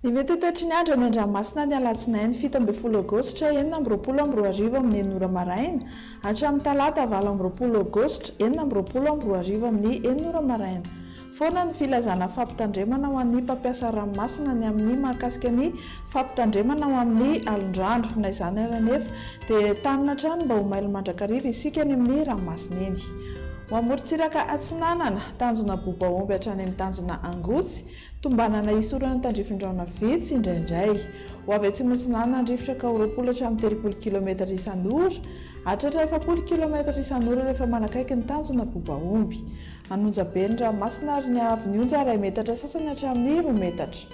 Ny mety toetry ny andro any Andriamasina ny alatsinainy 17 Aogositra 2020 amin'ny 9 maraina hatramin'ny talata 20 Aogositra 2020 amin'ny 9 maraina. Foana ny filazana fampitandremana ho an'ny mpampiasa ranomasina ny amin'ny mahakasika ny fampitandremana ho amin'ny alondrano. Na izany ary nefa dia tanina trano mba ho mailo mandrakariva isika ny amin'ny ranomasina eny. Ho amorontsiraka Atsinanana, tanjona Bobaomby hatrany amin'ny tanjona Angotsy, tombanana isorana tandrifin-drano vitsy indraindray. Ho avy Atsimonsinana andrifotra ka 20 hatramin'ny 30 km isan'ora, hatratra 70 km isan'ora rehefa manakaiky ny tanjona Bobaomby. Anonjabe ny ranomasina ary ny ahavon'ny onja 2 metatra sasany hatramin'ny 2 metatra.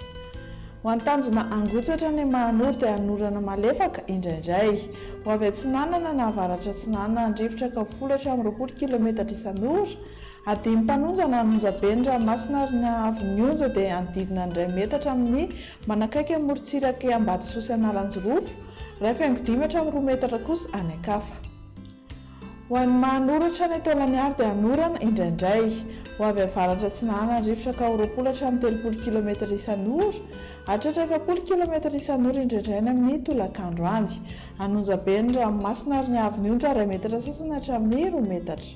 Ho an'ny tanjona Angotsy hatrany Mahanoro dia anorana malefaka indraindray. Ho avy Atsinanana na avaratra Atsinanana andrifotra ka 10 hatramin'ny 20 km isan'ora, adimy mpanonja na anonjabe ny ranomasina ary ny ahavon'ny onja dia anodidina ny 2 metatra amin'ny manakaiky ny morontsiraka Ambatosoa Analanjorofo, rehefa haingo 5 hatramin'ny 2 metatra kosa any Ankafa. Ho an'ny Mahanoro hatrany Taolagnaro dia anorana indraindray. Ho avy avaratra Atsinanana andrifotra ka 20 hatramin'ny 30 km isan'ora, hatratra 70 km isan'ora indraindray amin'ny tolakandro any. Anonjabe ny ranomasina ary ny ahavon'ny onja 2 metatra sasany hatramin'ny 2 metatra.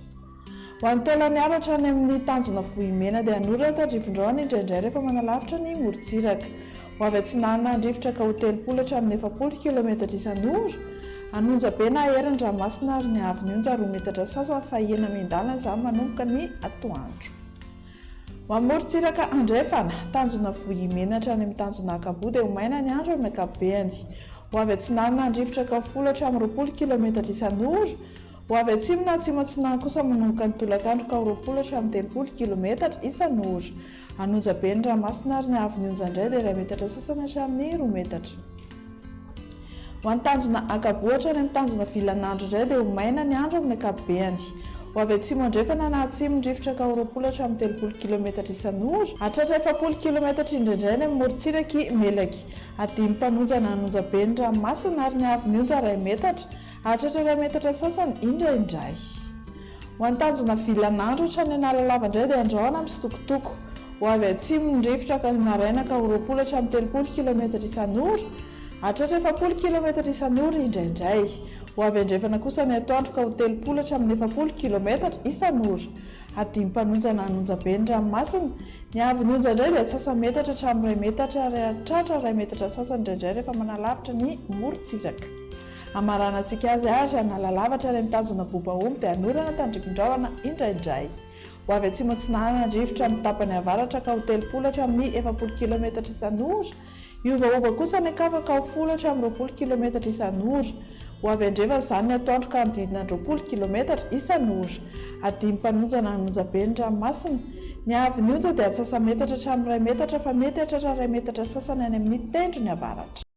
Ho an'ny Taolagnaro hatrany amin'ny tanjona Vohimena dia anorana tandrifin-drano indraindray rehefa manalavitra ny morontsiraka. Ho avy Atsinanana andrifotra ka 30 hatramin'ny 70 km isan'ora, anonjabe na hery ny ranomasina ary ny ahavon'ny onja 2 metatra sasany fa hena mindalana izany manomboka ny atoandro. Ho amorontsiraka Andrefana, tanjona Vohimena hatrany amin'ny tanjona Akabo dia ho maina ny andro amin'ny ankapobeny. Ho avy Atsinanana andrifotra ka 10 hatramin'ny 20 km isan'ora, ho avy atsimo na atsimo Atsinanana kosa manomboka ny tolakandro ka 20 hatramin'ny 30 km isan'ora. Anonjabe ny ranomasina ary ny ahavon'ny onja indray dia 2 metatra sasany hatramin'ny 2 metatra. Ho an'ny tanjona Akabo hatrany amin'ny tanjona Vilanandro indray dia ho maina ny andro amin'ny ankapobeny. Ho avy atsimo andrefana na atsimo ndrifotra ka 20 hatramin'ny 30 km isan'ora, hatratra 70 km indraindray ny morontsiraka Melaky. Adimy mpanonja na anonjabe ny ranomasina ary ny ahavon'ny onja 2 metatra, hatratra 2 metatra sasany indraindray. Ho an'ny tanjona Vilanandro hatrany Analalava indray dia andrahona amin'ny Sitokotoko. Ho avy atsimo ndrifotra ka maraina ka 20 hatramin'ny 30 km isan'ora, hatratra 70 km isan'ora indraindray. Ho avy andrefana kosa ny atoandro ka 30 hatramin'ny 70 km isan'ora. Adimy mpanonja na anonjabe ny ranomasina, ny ahavon'ny onja indray dia atsasa metatra hatramin'ny 2 metatra ary hatratra 2 metatra sasany indraindray rehefa manalavitra ny morontsiraka. Amarana antsika azy ary Analalava hatrany amin'ny tanjona Bobaomby dia anorana tandrifin-drahona indraindray. Ho avy Atsimonsinana andrifotra amin'ny tapany avaratra ka 30 hatramin'ny 70 km isan'ora, iovaova kosa ny Ankafa ka 10 hatramin'ny 20 km isan'ora. Ho avy andrefana izany ny atoandro ka manodidina 20 km isan'ora. Adimy mpanonja na anonjabe ny ranomasina, ny ahavon'ny onja dia atsasa metatra hatramin'ny 2 metatra fa mety hatratra 2 metatra sasany any amin'ny tendrony avaratra.